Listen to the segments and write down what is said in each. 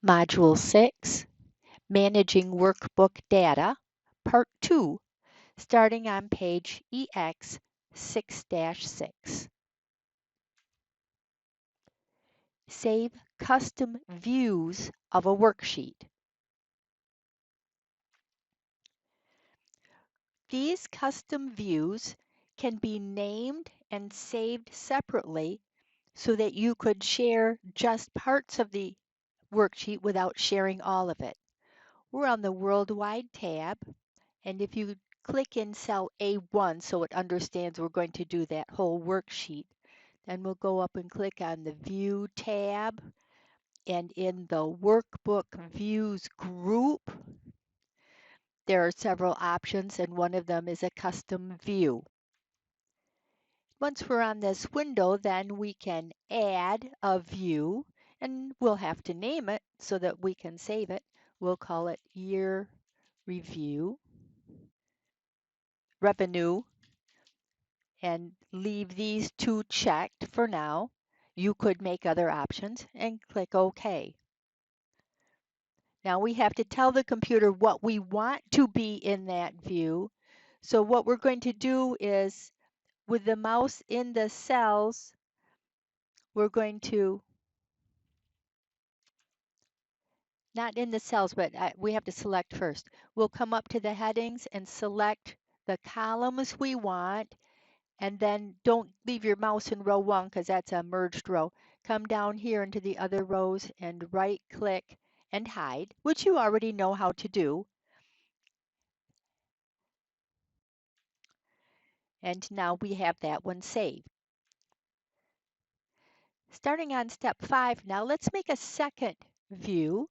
Module 6, Managing Workbook Data, Part 2, starting on page EX 6-6. Save custom views of a worksheet. These custom views can be named and saved separately so that you could share just parts of the worksheet without sharing all of it. We're on the Worldwide tab, and if you click in cell A1 so it understands we're going to do that whole worksheet, then we'll go up and click on the View tab, and in the Workbook Views group, there are several options, and one of them is a custom view. Once we're on this window, then we can add a view, and we'll have to name it so that we can save it. We'll call it Year Review, Revenue, and leave these two checked for now. You could make other options and click OK. Now we have to tell the computer what we want to be in that view. So what we're going to do is, with the mouse in the cells, we're going to, not in the cells, but we have to select first. We'll come up to the headings and select the columns we want, and then don't leave your mouse in row 1 because that's a merged row. Come down here into the other rows and right click and hide, which you already know how to do. And now we have that one saved. Starting on step 5 now, let's make a second view.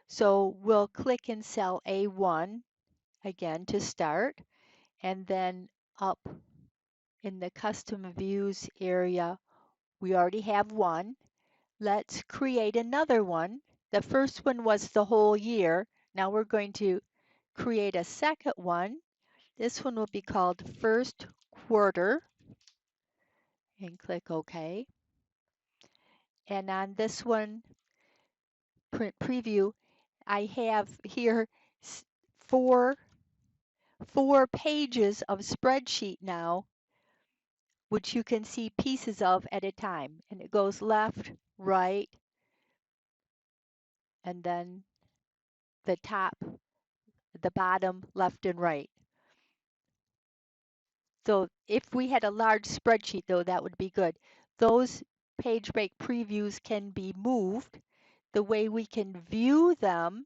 So we'll click in cell A1 again to start, and then up in the custom views area, we already have one. Let's create another one. The first one was the whole year. Now we're going to create a second one. This one will be called first quarter, and click OK. And on this one, print preview, I have here four pages of spreadsheet now, which you can see pieces of at a time. And it goes left, right, and then the top, the bottom, left and right. So if we had a large spreadsheet, though, that would be good. Those page break previews can be moved. The way we can view them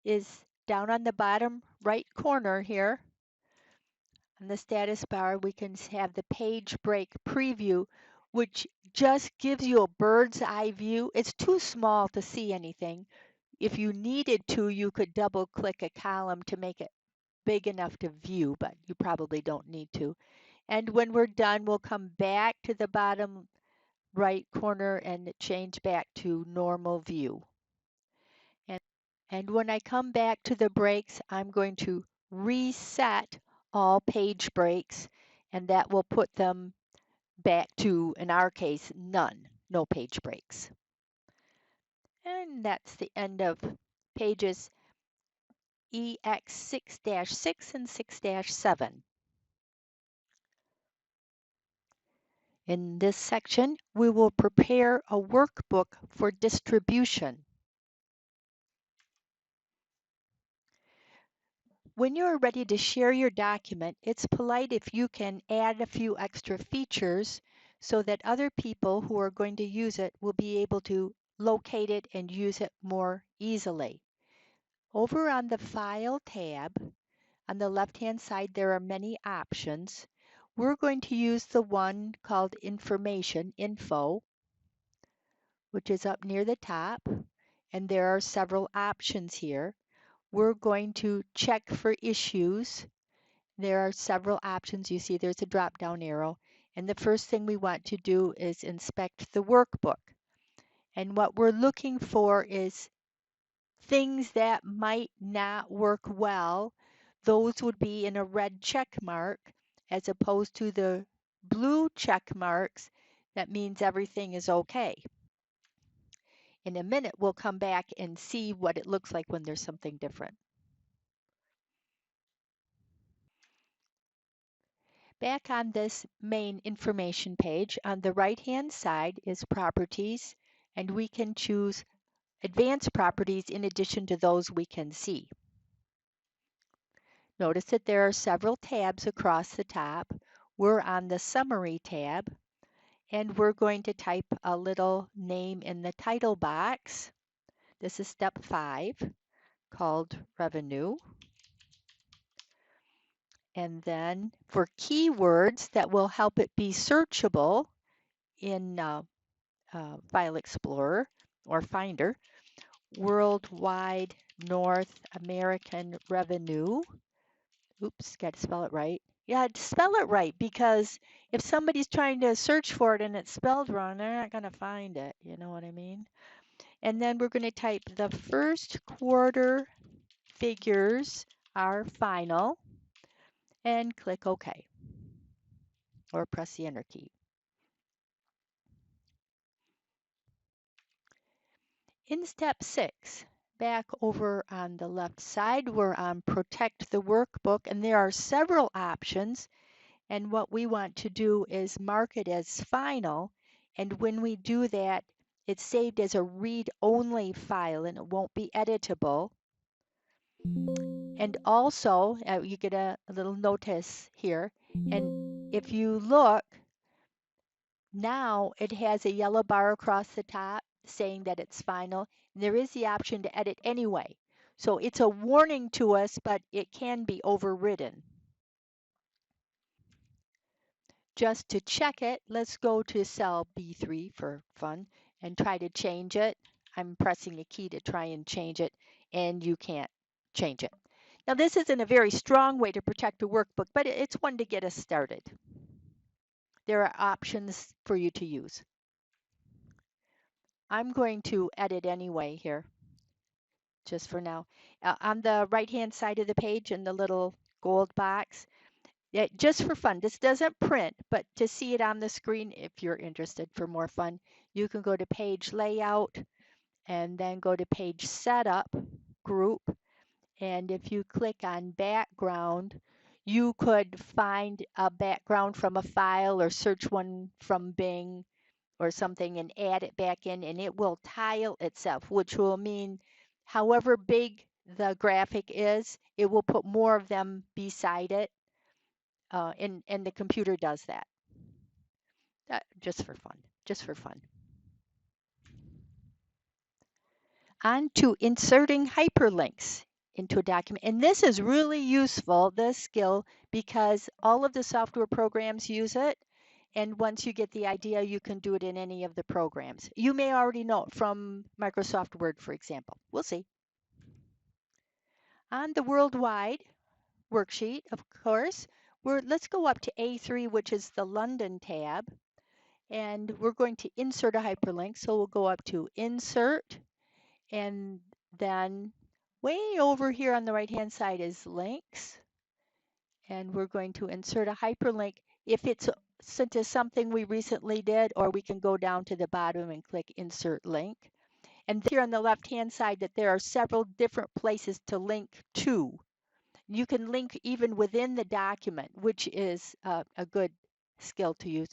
is down on the bottom right corner here. On the status bar, we can have the page break preview, which just gives you a bird's eye view. It's too small to see anything. If you needed to, you could double click a column to make it big enough to view, but you probably don't need to. And when we're done, we'll come back to the bottom right corner and change back to normal view. And when I come back to the breaks, I'm going to reset all page breaks, and that will put them back to, in our case, none, no page breaks. And that's the end of pages EX 6-6 and 6-7. In this section, we will prepare a workbook for distribution. When you're ready to share your document, it's polite if you can add a few extra features so that other people who are going to use it will be able to locate it and use it more easily. Over on the File tab, on the left-hand side, there are many options. We're going to use the one called Information, Info, which is up near the top, and there are several options here. We're going to check for issues. There are several options. You see there's a drop-down arrow, and the first thing we want to do is inspect the workbook. And what we're looking for is things that might not work well. Those would be in a red check mark as opposed to the blue check marks. That means everything is okay. In a minute, we'll come back and see what it looks like when there's something different. Back on this main information page, on the right-hand side is properties, and we can choose advanced properties in addition to those we can see. Notice that there are several tabs across the top. We're on the Summary tab, and we're going to type a little name in the title box. This is step 5, called Revenue. And then for keywords that will help it be searchable in File Explorer or Finder, Worldwide North American Revenue. Oops, got to spell it right. Yeah, spell it right, because if somebody's trying to search for it and it's spelled wrong, they're not going to find it. You know what I mean? And then we're going to type the first quarter figures are final and click OK or press the Enter key. In step 6, back over on the left side, we're on Protect the Workbook, and there are several options. And what we want to do is mark it as final. And when we do that, it's saved as a read-only file and it won't be editable. And also, you get a little notice here. And if you look, now it has a yellow bar across the top saying that it's final. There is the option to edit anyway. So it's a warning to us, but it can be overridden. Just to check it, let's go to cell B3 for fun and try to change it. I'm pressing a key to try and change it, and you can't change it. Now, this isn't a very strong way to protect a workbook, but it's one to get us started. There are options for you to use. I'm going to edit anyway here, just for now. On the right-hand side of the page in the little gold box, just for fun, this doesn't print, but to see it on the screen, if you're interested for more fun, you can go to Page Layout and then go to Page Setup Group. And if you click on Background, you could find a background from a file or search one from Bing or something and add it back in, and it will tile itself, which will mean however big the graphic is, it will put more of them beside it. And the computer does that. Just for fun, just for fun. On to inserting hyperlinks into a document. And this is really useful, this skill, because all of the software programs use it. And once you get the idea, you can do it in any of the programs. You may already know it from Microsoft Word, for example. We'll see. On the worldwide worksheet, of course, let's go up to A3, which is the London tab. And we're going to insert a hyperlink. So we'll go up to Insert, and then way over here on the right-hand side is Links. And we're going to insert a hyperlink if it's sent to something we recently did, or we can go down to the bottom and click Insert Link. And here on the left-hand side that there are several different places to link to. You can link even within the document, which is a good skill to use.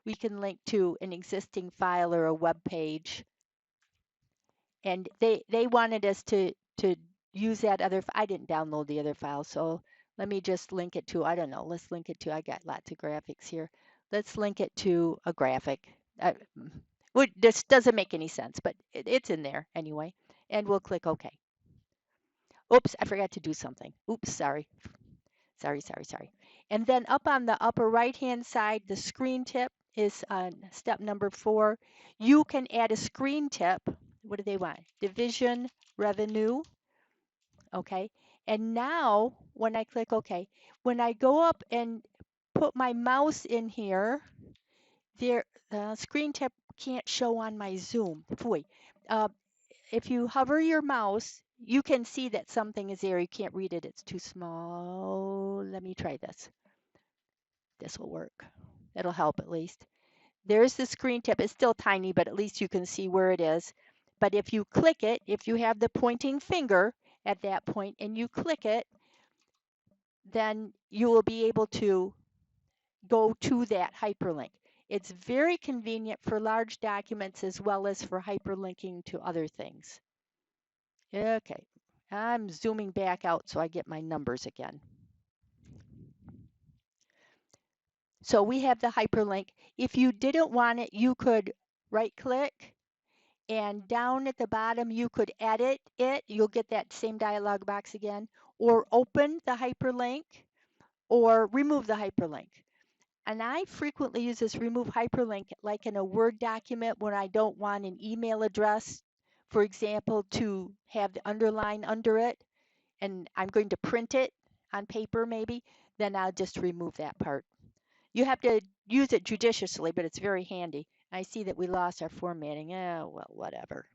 We can link to an existing file or a web page. And they wanted us to use that other, I didn't download the other file, so let me just link it to, I don't know, let's link it to, I got lots of graphics here. Let's link it to a graphic. This doesn't make any sense, but it's in there anyway. And we'll click OK. Oops, I forgot to do something. Oops, sorry. Sorry. And then up on the upper right-hand side, the screen tip is on step number 4. You can add a screen tip. What do they want? Division, revenue. Okay. And now when I click OK, when I go up and put my mouse in here, the screen tip can't show on my Zoom. Boy, if you hover your mouse, you can see that something is there. You can't read it. It's too small. Let me try this. This will work. It'll help at least. There's the screen tip. It's still tiny, but at least you can see where it is. But if you click it, if you have the pointing finger at that point and you click it, then you will be able to go to that hyperlink. It's very convenient for large documents as well as for hyperlinking to other things. Okay, I'm zooming back out so I get my numbers again. So we have the hyperlink. If you didn't want it, you could right click and down at the bottom you could edit it. You'll get that same dialog box again, or open the hyperlink or remove the hyperlink. And I frequently use this remove hyperlink like in a Word document when I don't want an email address, for example, to have the underline under it, and I'm going to print it on paper maybe, then I'll just remove that part. You have to use it judiciously, but it's very handy. I see that we lost our formatting. Oh, well, whatever.